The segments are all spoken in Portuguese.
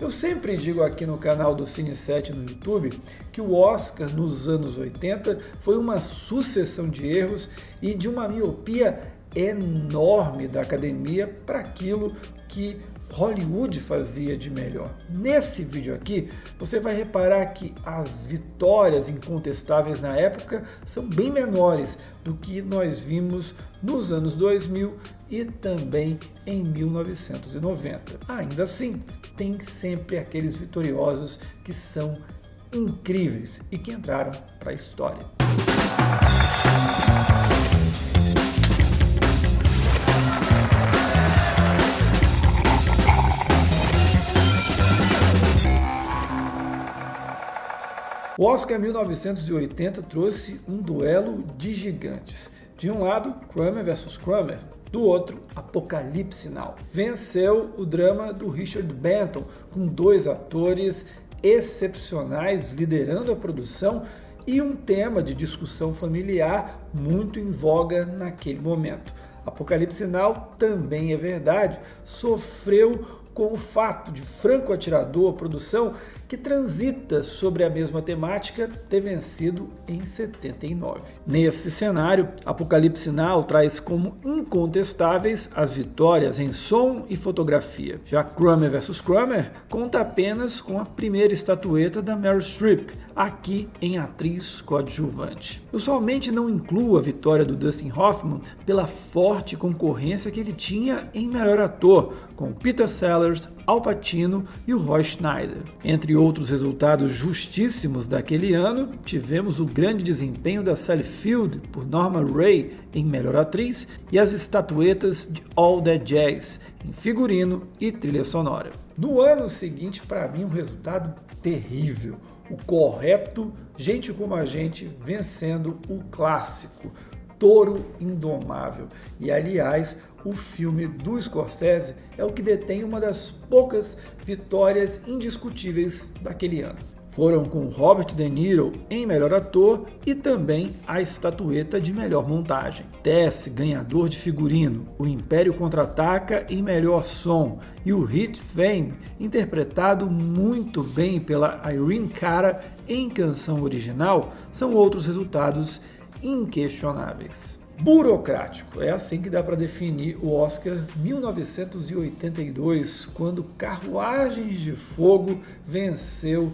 Eu sempre digo aqui no canal do Cine7 no YouTube que o Oscar nos anos 80 foi uma sucessão de erros e de uma miopia enorme da academia para aquilo que Hollywood fazia de melhor. Nesse vídeo aqui, você vai reparar que as vitórias incontestáveis na época são bem menores do que nós vimos nos anos 2000 e também em 1990. Ainda assim, tem sempre aqueles vitoriosos que são incríveis e que entraram para a história. O Oscar 1980 trouxe um duelo de gigantes. De um lado, Kramer vs. Kramer. Do outro, Apocalipse Now. Venceu o drama do Richard Benton, com dois atores excepcionais liderando a produção e um tema de discussão familiar muito em voga naquele momento. Apocalipse Now, também é verdade, sofreu com o fato de Franco Atirador, produção que transita sobre a mesma temática, ter vencido em 79. Nesse cenário, Apocalipse Now traz como incontestáveis as vitórias em som e fotografia. Já Kramer vs. Kramer conta apenas com a primeira estatueta da Meryl Streep, aqui em atriz coadjuvante. Eu somente não incluo a vitória do Dustin Hoffman pela forte concorrência que ele tinha em melhor ator, com Peter Sellers, Al Pacino e o Roy Schneider. Entre outros resultados justíssimos daquele ano, tivemos o grande desempenho da Sally Field por Norma Rae em melhor atriz e as estatuetas de All That Jazz em figurino e trilha sonora. No ano seguinte, para mim, um resultado terrível. O correto Gente Como a Gente vencendo o clássico Touro Indomável. E aliás, o filme do Scorsese é o que detém uma das poucas vitórias indiscutíveis daquele ano. Foram com Robert De Niro em melhor ator e também a estatueta de melhor montagem. Tess, ganhador de figurino, O Império Contra-Ataca em melhor som e o hit Fame, interpretado muito bem pela Irene Cara em canção original, são outros resultados inquestionáveis. Burocrático, é assim que dá para definir o Oscar 1982, quando Carruagens de Fogo venceu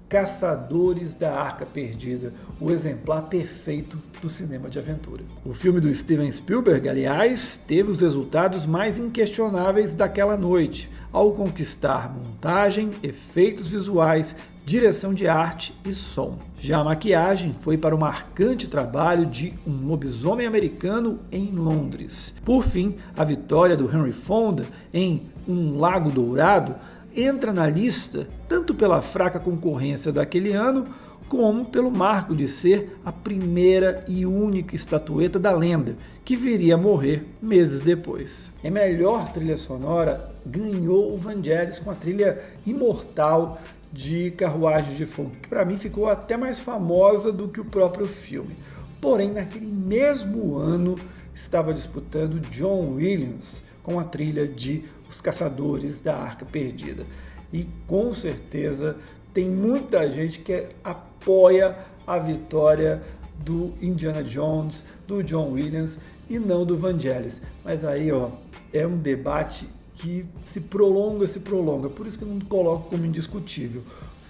Caçadores da Arca Perdida, o exemplar perfeito do cinema de aventura. O filme do Steven Spielberg, aliás, teve os resultados mais inquestionáveis daquela noite, ao conquistar montagem, efeitos visuais, direção de arte e som. Já a maquiagem foi para o marcante trabalho de Um Lobisomem Americano em Londres. Por fim, a vitória do Henry Fonda em Um Lago Dourado entra na lista tanto pela fraca concorrência daquele ano, como pelo marco de ser a primeira e única estatueta da lenda, que viria a morrer meses depois. Em melhor trilha sonora, ganhou o Vangelis com a trilha imortal de Carruagens de Fogo, que para mim ficou até mais famosa do que o próprio filme. Porém, naquele mesmo ano, estava disputando John Williams com a trilha de Os Caçadores da Arca Perdida. E com certeza tem muita gente que apoia a vitória do Indiana Jones, do John Williams e não do Vangelis. Mas aí, é um debate que se prolonga, por isso que eu não coloco como indiscutível.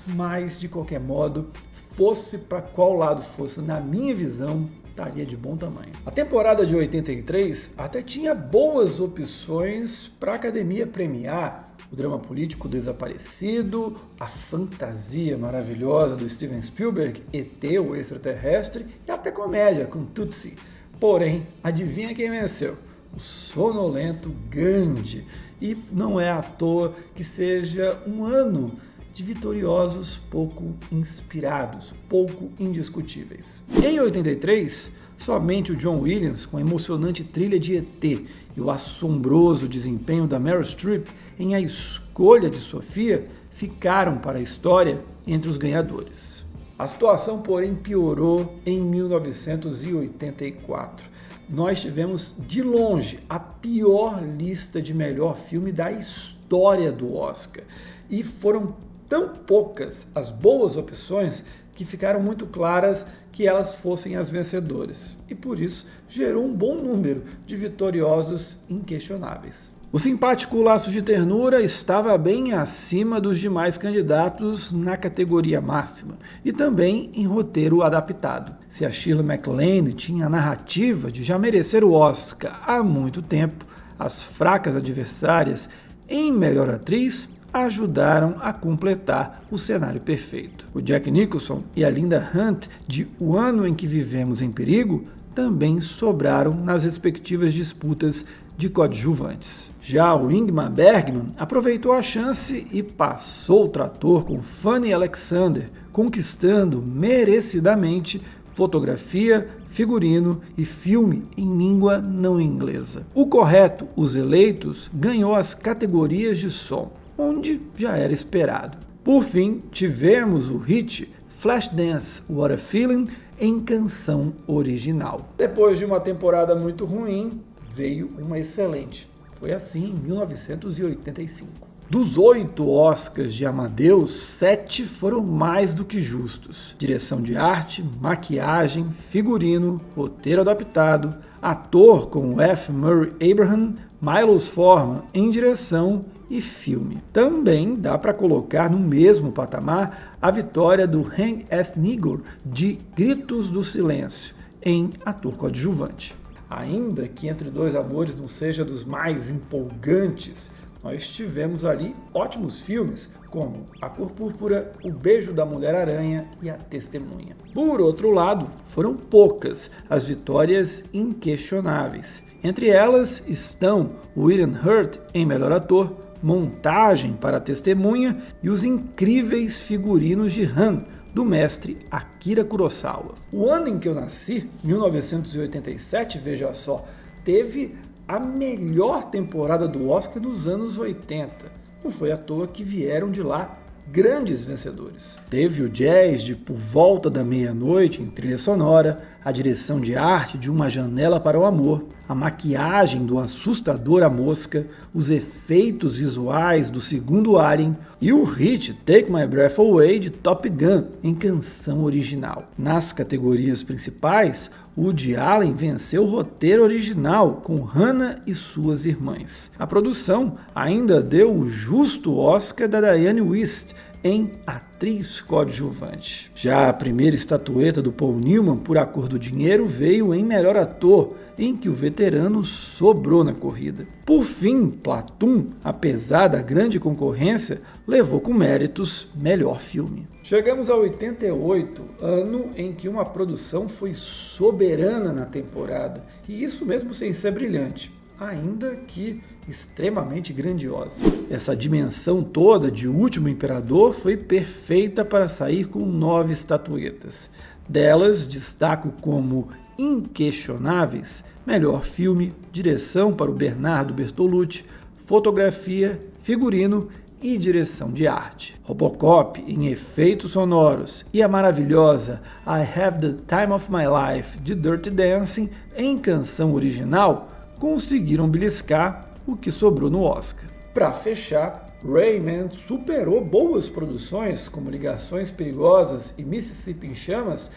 Mas, de qualquer modo, fosse para qual lado fosse, na minha visão, estaria de bom tamanho. A temporada de 83 até tinha boas opções para a academia premiar: o drama político Desaparecido, a fantasia maravilhosa do Steven Spielberg, E.T., o extraterrestre, e até comédia com Tootsie. Porém, adivinha quem venceu? O sonolento Gandhi. E não é à toa que seja um ano de vitoriosos pouco inspirados, pouco indiscutíveis. Em 83, somente o John Williams, com a emocionante trilha de E.T. e o assombroso desempenho da Meryl Streep em A Escolha de Sofia, ficaram para a história entre os ganhadores. A situação, porém, piorou em 1984. Nós tivemos, de longe, a pior lista de melhor filme da história do Oscar. e foram tão poucas as boas opções que ficaram muito claras que elas fossem as vencedoras, e por isso gerou um bom número de vitoriosos inquestionáveis. O simpático Laços de Ternura estava bem acima dos demais candidatos na categoria máxima e também em roteiro adaptado. Se a Shirley MacLaine tinha a narrativa de já merecer o Oscar há muito tempo, as fracas adversárias em melhor atriz ajudaram a completar o cenário perfeito. O Jack Nicholson e a Linda Hunt de O Ano em que Vivemos em Perigo também sobraram nas respectivas disputas de coadjuvantes. Já o Ingmar Bergman aproveitou a chance e passou o trator com Fanny Alexander, conquistando merecidamente fotografia, figurino e filme em língua não inglesa. O correto, Os Eleitos, ganhou as categorias de som, onde já era esperado. Por fim, tivemos o hit Flashdance What a Feeling em canção original. Depois de uma temporada muito ruim, veio uma excelente. Foi assim em 1985. Dos 8 Oscars de Amadeus, 7 foram mais do que justos. Direção de arte, maquiagem, figurino, roteiro adaptado, ator com F. Murray Abraham, Milos Forman em direção e filme. Também dá para colocar no mesmo patamar a vitória do Hank S. Nigor de Gritos do Silêncio, em ator coadjuvante. Ainda que Entre Dois Amores não seja dos mais empolgantes, nós tivemos ali ótimos filmes, como A Cor Púrpura, O Beijo da Mulher-Aranha e A Testemunha. Por outro lado, foram poucas as vitórias inquestionáveis. Entre elas estão William Hurt em Melhor Ator, Montagem para A Testemunha e os incríveis figurinos de Han, do mestre Akira Kurosawa. O ano em que eu nasci, 1987, veja só, teve a melhor temporada do Oscar dos anos 80. Não foi à toa que vieram de lá grandes vencedores. Teve o jazz de Por Volta da Meia-Noite em trilha sonora, a direção de arte de Uma Janela para o Amor, a maquiagem do assustador A Mosca, os efeitos visuais do Segundo Alien e o hit Take My Breath Away de Top Gun em canção original. Nas categorias principais, Woody Allen venceu o roteiro original com Hannah e Suas Irmãs. A produção ainda deu o justo Oscar da Diane Wiest em atriz coadjuvante. Já a primeira estatueta do Paul Newman por A Cor do Dinheiro veio em melhor ator, em que o veterano sobrou na corrida. Por fim, Platoon, apesar da grande concorrência, levou com méritos melhor filme. Chegamos a 88, ano em que uma produção foi soberana na temporada, e isso mesmo sem ser brilhante, ainda que extremamente grandiosa. Essa dimensão toda de O Último Imperador foi perfeita para sair com 9 estatuetas. Delas, destaco como inquestionáveis: melhor filme, direção para o Bernardo Bertolucci, fotografia, figurino e direção de arte. Robocop em efeitos sonoros e a maravilhosa I Have the Time of My Life de Dirty Dancing em canção original conseguiram beliscar o que sobrou no Oscar. Para fechar, Rayman superou boas produções como Ligações Perigosas e Mississippi em Chamas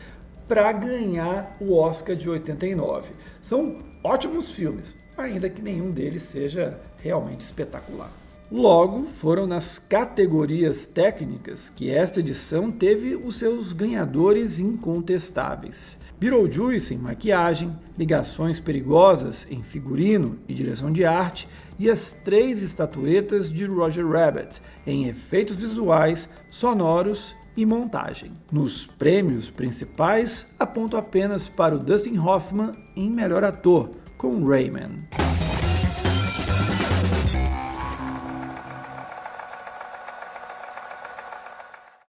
para ganhar o Oscar de 89. São ótimos filmes, ainda que nenhum deles seja realmente espetacular. Logo, foram nas categorias técnicas que esta edição teve os seus ganhadores incontestáveis. Beetlejuice em maquiagem, Ligações Perigosas em figurino e direção de arte e as 3 estatuetas de Roger Rabbit em efeitos visuais, sonoros e montagem. Nos prêmios principais, aponto apenas para o Dustin Hoffman em melhor ator, com Rayman.